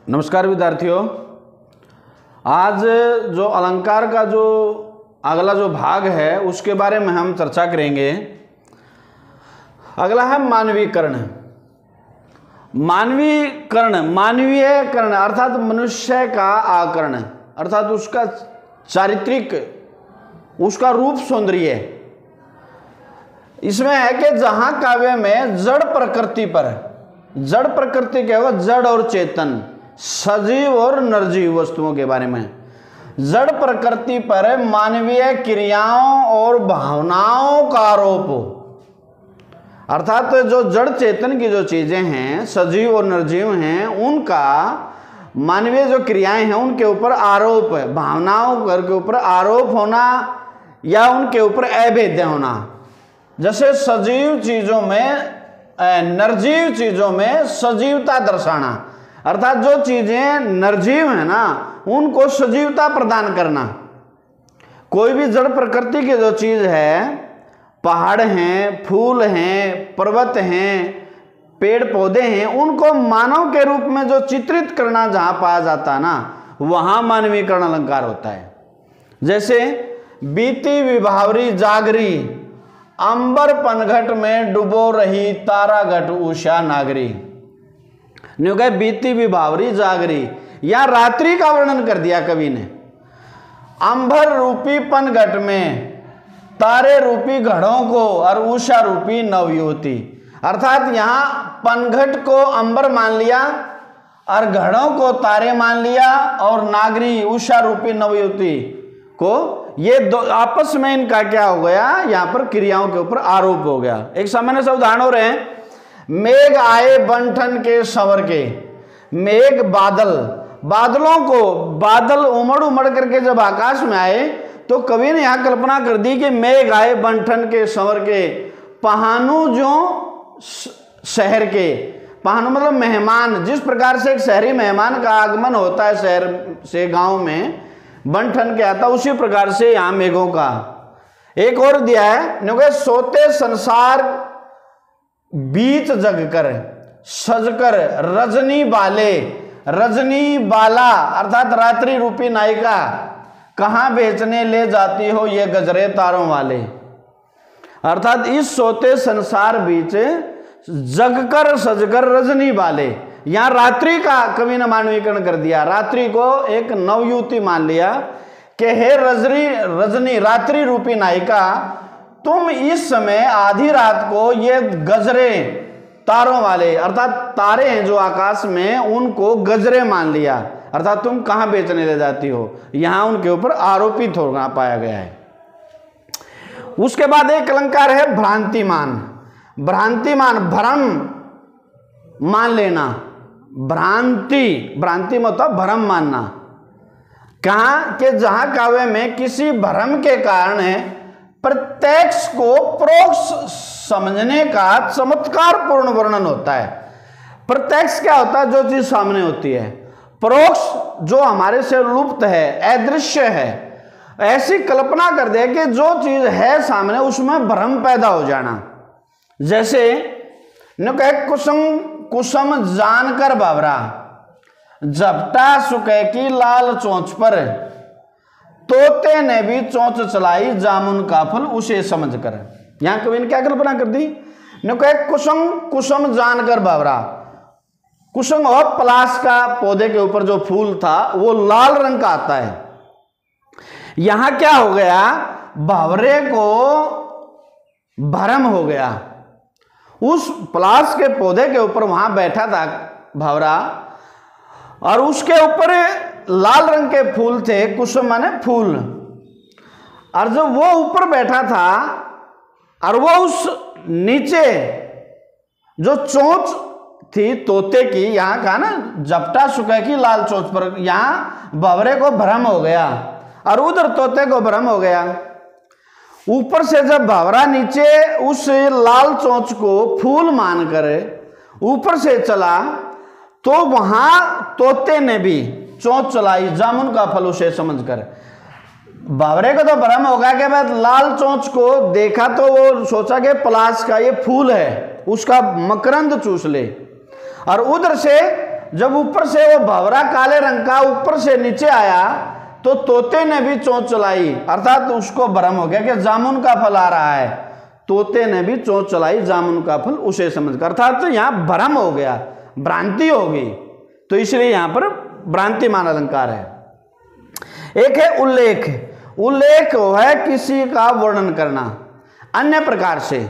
नमस्कार विद्यार्थियों, आज जो अलंकार का जो अगला जो भाग है उसके बारे में हम चर्चा करेंगे। अगला है मानवीकरण। मानवीयकरण अर्थात मनुष्य का आकरण, अर्थात उसका चारित्रिक, उसका रूप सौंदर्य। इसमें है कि जहां काव्य में जड़ प्रकृति पर, जड़ प्रकृति क्या होगा, जड़ और चेतन, सजीव और निर्जीव वस्तुओं के बारे में, जड़ प्रकृति पर मानवीय क्रियाओं और भावनाओं का आरोप हो, अर्थात जो जड़ चेतन की जो चीजें हैं, सजीव और निर्जीव हैं, उनका मानवीय जो क्रियाएं हैं उनके ऊपर आरोप है, भावनाओं के ऊपर आरोप होना या उनके ऊपर अभेद्य होना। जैसे सजीव चीजों में, निर्जीव चीजों में सजीवता दर्शाना, अर्थात जो चीजें निर्जीव है ना उनको सजीवता प्रदान करना। कोई भी जड़ प्रकृति की जो चीज है, पहाड़ हैं, फूल हैं, पर्वत हैं, पेड़ पौधे हैं, उनको मानव के रूप में जो चित्रित करना जहां पाया जाता है ना, वहां मानवीकरण अलंकार होता है। जैसे बीती विभावरी जागरी, अंबर पनघट में डुबो रही तारा घट उषा नागरी। न्यू कहे बीती विभावरी जागरी, या रात्रि का वर्णन कर दिया कवि ने। अंबर रूपी पनघट में तारे रूपी घड़ों को और उषा रूपी नवयुवती, अर्थात यहाँ पनघट को अंबर मान लिया और घड़ों को तारे मान लिया और नागरी उषा रूपी नवयुवती को, ये दो आपस में इनका क्या हो गया, यहाँ पर क्रियाओं के ऊपर आरोप हो गया। एक सामान्य सा उदाहरण हो रहे हैं, मेघ आए बंठन के संवर के। मेघ बादल, बादलों को, बादल उमड़ उमड़ करके जब आकाश में आए तो कवि ने यहां कल्पना कर दी कि मेघ आए बंठन के संवर के, पहानु जो शहर के, पहानु मतलब मेहमान, जिस प्रकार से एक शहरी मेहमान का आगमन होता है शहर से गांव में, बंठन के आता, उसी प्रकार से यहां मेघों का। एक और दिया है, सोते संसार बीच जगकर सजकर रजनी बाले, रजनी बाला अर्थात रात्रि रूपी नायिका, कहां बेचने ले जाती हो ये गजरे तारों वाले। अर्थात इस सोते संसार बीच जगकर सजकर रजनी बाले, यहां रात्रि का कवि ने मानवीकरण कर दिया। रात्रि को एक नवयुवती मान लिया कि हे रजनी रात्रि रूपी नायिका, तुम इस समय आधी रात को ये गजरे तारों वाले, अर्थात तारे हैं जो आकाश में, उनको गजरे मान लिया, अर्थात तुम कहां बेचने ले जाती हो। यहां उनके ऊपर आरोपित होना पाया गया है। उसके बाद एक अलंकार है भ्रांतिमान। भ्रांतिमान भ्रम मान लेना, भ्रांति मतलब भ्रम मानना। कहा कि जहां काव्य में किसी भ्रम के कारण है प्रत्यक्ष को परोक्ष समझने का चमत्कार पूर्ण वर्णन होता है। प्रत्यक्ष क्या होता है, जो चीज सामने होती है। परोक्ष जो हमारे से लुप्त है, अदृश्य है, ऐसी कल्पना कर दे कि जो चीज है सामने उसमें भ्रम पैदा हो जाना। जैसे न कहे कुसुम जानकर बावरा, झपटा सुखे की लाल चोंच पर, तोते ने भी चोंच चलाई जामुन का फल उसे समझकर। यहां कवि ने क्या कल्पना कर दी, न कहे कुसुम जानकर बावरा। कुसुम और पलाश का पौधे के ऊपर जो फूल था वो लाल रंग का आता है। यहां क्या हो गया, बावरे को भ्रम हो गया। उस पलाश के पौधे के ऊपर वहां बैठा था भावरा और उसके ऊपर लाल रंग के फूल थे, कुसुम माने फूल, और जब वो ऊपर बैठा था और वो उस नीचे जो चोंच थी तोते की, यहां कहा ना झपटा सुखे की लाल चोंच पर, यहां भंवरे को भ्रम हो गया और उधर तोते को भ्रम हो गया। ऊपर से जब भंवरा नीचे उस लाल चोंच को फूल मानकर ऊपर से चला तो वहां तोते ने भी चोंच चलाई जामुन का फल उसे समझकर। बावरे को तो भ्रम होगा कि मैं लाल चोंच को देखा तो वो सोचा कि पलाश का ये फूल है, उसका मकरंद चूस ले, और उधर से जब ऊपर से वो भंवरा काले रंग का ऊपर से नीचे आया तो तोते ने भी चोंच चलाई, अर्थात उसको भ्रम हो गया कि जामुन का फल आ रहा है। तोते ने भी चोंच चलाई जामुन का फल उसे समझकर, अर्थात तो यहाँ भ्रम हो गया, भ्रांति हो गई, तो इसलिए यहाँ पर भ्रांतिमान अलंकार है। एक है उल्लेख। उल्लेख है किसी का वर्णन करना अन्य प्रकार से,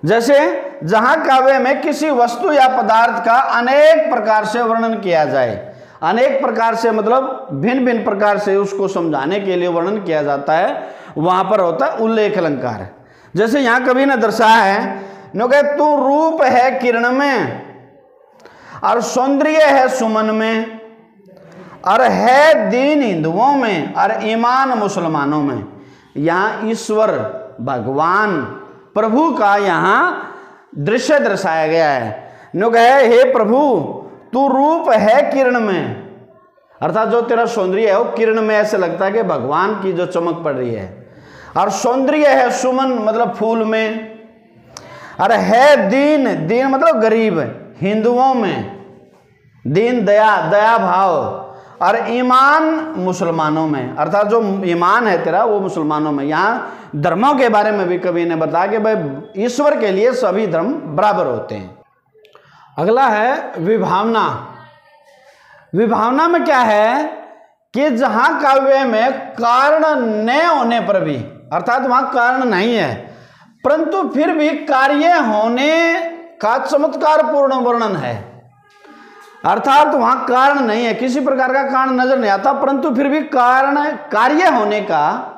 जैसे जहां काव्य में किसी वस्तु या पदार्थ का अनेक प्रकार से वर्णन किया जाए। अनेक प्रकार से मतलब भिन्न भिन्न प्रकार से उसको समझाने के लिए वर्णन किया जाता है, वहां पर होता है उल्लेख अलंकार। जैसे यहां कवि ने दर्शाया है, नो कहे तू रूप है किरण में और सौंदर्य है सुमन में, और है दीन हिंदुओं में और ईमान मुसलमानों में। यहाँ ईश्वर भगवान प्रभु का यहाँ दृश्य दर्शाया गया है। नो कहे हे प्रभु तू रूप है किरण में, अर्थात जो तेरा सौंदर्य है वो किरण में ऐसे लगता है कि भगवान की जो चमक पड़ रही है, और सौंदर्य है सुमन मतलब फूल में, और है दीन, दीन मतलब गरीब, हिंदुओं में दीन दया दया भाव, और ईमान मुसलमानों में, अर्थात जो ईमान है तेरा वो मुसलमानों में। यहाँ धर्मों के बारे में भी कवि ने बताया कि भाई ईश्वर के लिए सभी धर्म बराबर होते हैं। अगला है विभावना। विभावना में क्या है कि जहां काव्य में कारण न होने पर भी, अर्थात वहां कारण नहीं है परंतु फिर भी कार्य होने का चमत्कार पूर्ण वर्णन है, अर्थात वहां कारण नहीं है, किसी प्रकार का कारण नजर नहीं आता परंतु फिर भी कारण कार्य होने का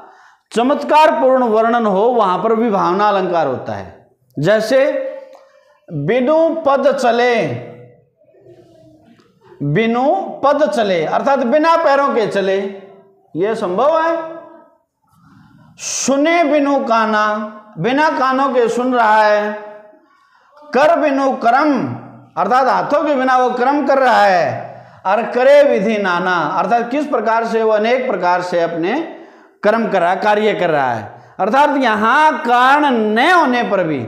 चमत्कार पूर्ण वर्णन हो, वहां पर विभावना अलंकार होता है। जैसे बिनु पद चले, बिनु पद चले अर्थात बिना पैरों के चले, यह संभव है। सुने बिनु काना, बिना कानों के सुन रहा है। कर बिनु कर्म अर्थात हाथों के बिना वो कर्म कर रहा है। और करे विधि नाना अर्थात किस प्रकार से वो अनेक प्रकार से अपने कर्म कर रहा है, कार्य कर रहा है। अर्थात यहां कारण न होने पर भी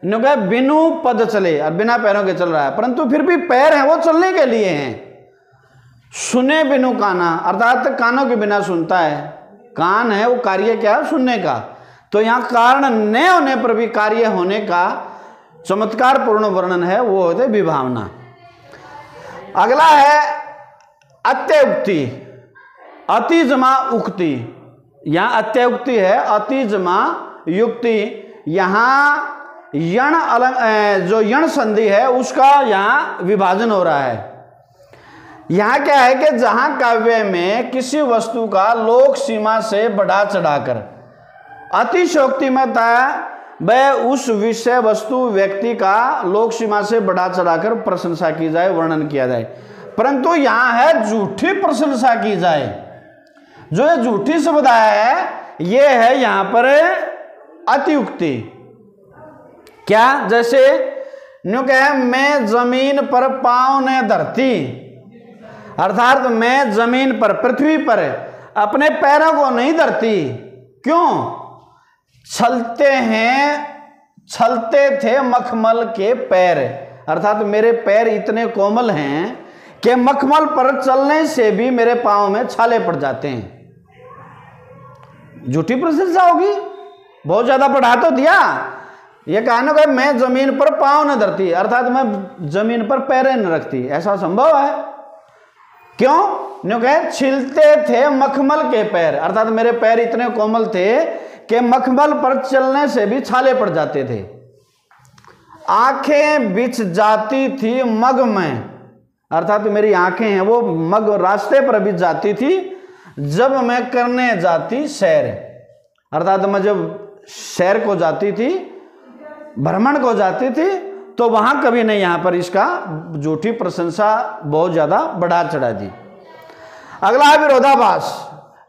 बिनु पद चले और बिना पैरों के चल रहा है, परंतु फिर भी पैर हैं वो चलने के लिए हैं। सुने बिनु काना अर्थात कानों के बिना सुनता है, कान है वो कार्य क्या है सुनने का, तो यहां कारण न होने पर भी कार्य होने का चमत्कार पूर्ण वर्णन है, वो होते विभावना। अगला है अत्युक्ति। अति जमा उक्ति, यहां अत्युक्ति है, अति जमा युक्ति। यहां यण जो यण संधि है उसका यहां विभाजन हो रहा है। यहां क्या है कि जहां काव्य में किसी वस्तु का लोक सीमा से बढ़ा चढ़ाकर अतिशयोक्ति में वह उस विषय वस्तु व्यक्ति का लोक सीमा से बढ़ा चढ़ाकर प्रशंसा की जाए, वर्णन किया जाए, परंतु यहां है झूठी प्रशंसा की जाए। जो ये झूठी शब्द है ये है यहां पर अतियुक्ति। क्या? जैसे न्यू कहे मैं जमीन पर पांव ने धरती, अर्थात मैं जमीन पर पृथ्वी पर अपने पैरों को नहीं धरती। क्यों? छलते हैं, छलते थे मखमल के पैर, अर्थात मेरे पैर इतने कोमल हैं कि मखमल पर चलने से भी मेरे पांव में छाले पड़ जाते हैं। झूठी प्रशंसा होगी, बहुत ज्यादा बढ़ा तो दिया। यह कहना कि मैं जमीन पर पांव न धरती, अर्थात मैं जमीन पर पैर न रखती, ऐसा संभव है? क्यों? न्यू कहे छिलते थे मखमल के पैर, अर्थात मेरे पैर इतने कोमल थे कि मखमल पर चलने से भी छाले पड़ जाते थे। आंखें बिछ जाती थी मग में, अर्थात मेरी आंखें हैं वो मग रास्ते पर बिछ जाती थी जब मैं करने जाती सैर, अर्थात मैं जब सैर को जाती थी, भ्रमण को जाती थी, तो वहां कभी नहीं यहां पर इसका झूठी प्रशंसा बहुत ज्यादा बढ़ा चढ़ा दी। अगला है विरोधाभास।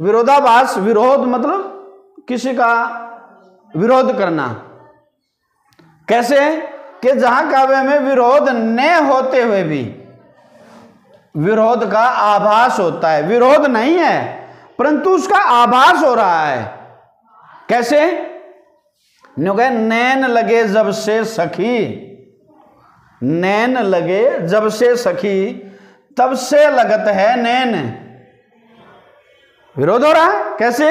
विरोधाभास, विरोध मतलब किसी का विरोध करना। कैसे? कि जहां काव्य में विरोध न होते हुए भी विरोध का आभास होता है, विरोध नहीं है परंतु उसका आभास हो रहा है। कैसे? नैन लगे जब से सखी, नैन लगे जब से सखी तब से लगत है नैन। विरोध हो रहा है कैसे?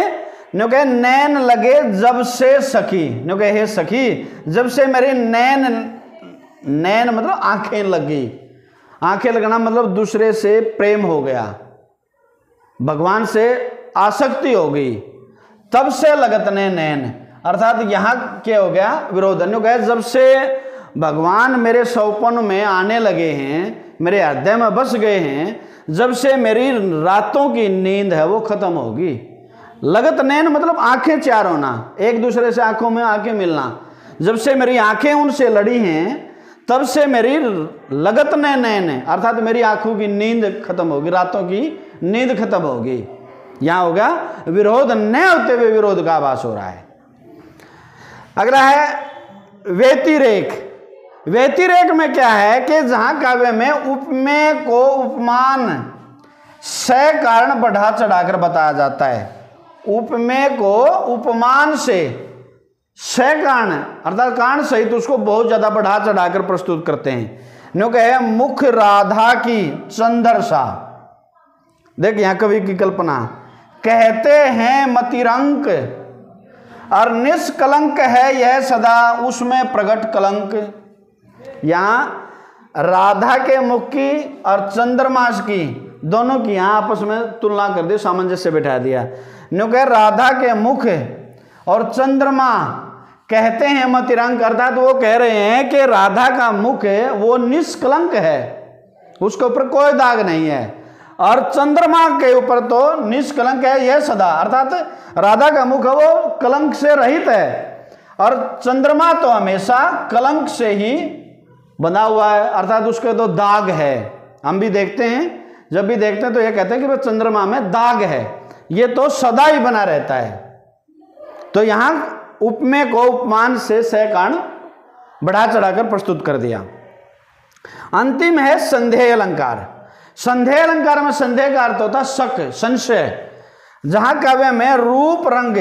नो कहे नैन लगे जब से सखी, नो कहे हे सखी जब से मेरी नैन, नैन मतलब आंखें लगी, आंखें लगना मतलब दूसरे से प्रेम हो गया, भगवान से आसक्ति हो गई, तब से लगत ने नैन, अर्थात यहाँ क्या हो गया विरोध। नो कहे जब से भगवान मेरे सौपन में आने लगे हैं, मेरे हृदय में बस गए हैं, जब से मेरी रातों की नींद है वो खत्म होगी। लगत नैन मतलब आंखें चार होना, एक दूसरे से आंखों में आंखें मिलना। जब से मेरी आंखें उनसे लड़ी हैं तब से मेरी लगत नैन है, अर्थात मेरी आंखों की नींद खत्म होगी, रातों की नींद खत्म होगी। यहां होगा विरोध, न होते हुए विरोध का आभास हो रहा है। अगला है व्यतिरेक। व्यतिरेक में क्या है कि जहां काव्य में उपमेय को उपमान से कारण बढ़ा चढ़ाकर बताया जाता है, उपमेय को उपमान से कारण अर्थात कारण सहित उसको बहुत ज्यादा बढ़ा चढ़ाकर प्रस्तुत करते हैं। नो कहे मुख राधा की चंद्रसा, देख यहां कवि की कल्पना, कहते हैं मतिरंक और निष्कलंक है यह सदा उसमें प्रकट कलंक। यहां राधा के मुख की और चंद्रमास की दोनों की यहां आपस में तुलना कर दी, सामंजस्य बैठा दिया। नो कहे राधा के मुख और चंद्रमा कहते हैं मतिरंक, अर्थात वो कह रहे हैं कि राधा का मुख है वो निष्कलंक है, उसके ऊपर कोई दाग नहीं है, और चंद्रमा के ऊपर तो निष्कलंक है यह सदा, अर्थात राधा का मुख है वो कलंक से रहित है और चंद्रमा तो हमेशा कलंक से ही बना हुआ है, अर्थात उसके तो दाग है। हम भी देखते हैं, जब भी देखते हैं तो ये कहते हैं कि वह चंद्रमा में दाग है, ये तो सदा ही बना रहता है। तो यहां उपमेय को उपमान से कारण बढ़ा चढ़ाकर प्रस्तुत कर दिया। अंतिम है संदेह अलंकार। संदेह अलंकार में संदेह का अर्थ होता है शक, संशय। जहां काव्य में रूप रंग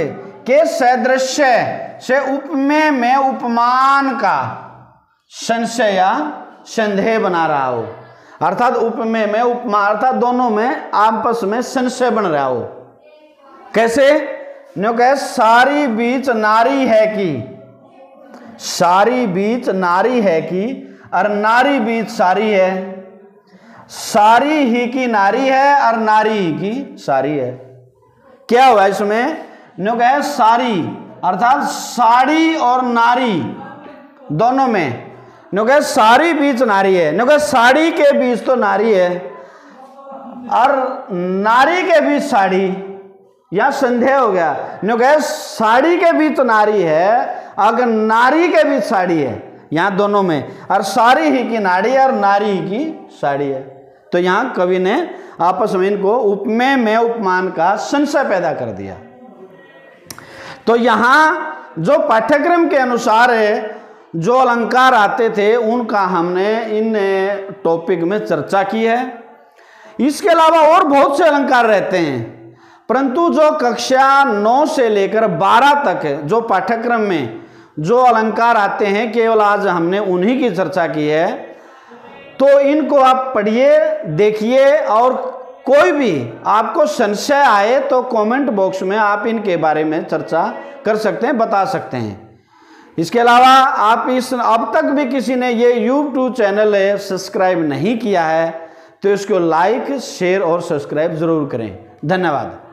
के सदृश्य से उपमेय में उपमान का संशय या संदेह बना रहा हो, अर्थात उपमेय में उपमा अर्थात दोनों में आपस में संशय बन रहा हो। कैसे? नो कहे सारी बीच नारी है कि, सारी बीच नारी है कि और नारी बीच सारी है, सारी ही की नारी है और नारी ही की सारी है। क्या हुआ इसमें? नो कहे सारी अर्थात साड़ी और नारी दोनों में, नो कहे सारी बीच नारी है, नो कहे साड़ी के बीच तो नारी है और नारी के बीच साड़ी, या संदेह हो गया। नो कहे साड़ी के बीच तो नारी है, अगर नारी के बीच साड़ी है, यहां दोनों में, और सारी ही की नारी है और नारी ही की साड़ी है। तो यहां कवि ने आपस में इनको उपमेय में उपमान का संशय पैदा कर दिया। तो यहां जो पाठ्यक्रम के अनुसार जो अलंकार आते थे उनका हमने इन टॉपिक में चर्चा की है। इसके अलावा और बहुत से अलंकार रहते हैं, परंतु जो कक्षा 9 से लेकर 12 तक जो पाठ्यक्रम में जो अलंकार आते हैं केवल आज हमने उन्हीं की चर्चा की है। तो इनको आप पढ़िए, देखिए, और कोई भी आपको संशय आए तो कमेंट बॉक्स में आप इनके बारे में चर्चा कर सकते हैं, बता सकते हैं। इसके अलावा आप अब तक भी किसी ने ये YouTube चैनल सब्सक्राइब नहीं किया है तो इसको लाइक, शेयर और सब्सक्राइब जरूर करें। धन्यवाद।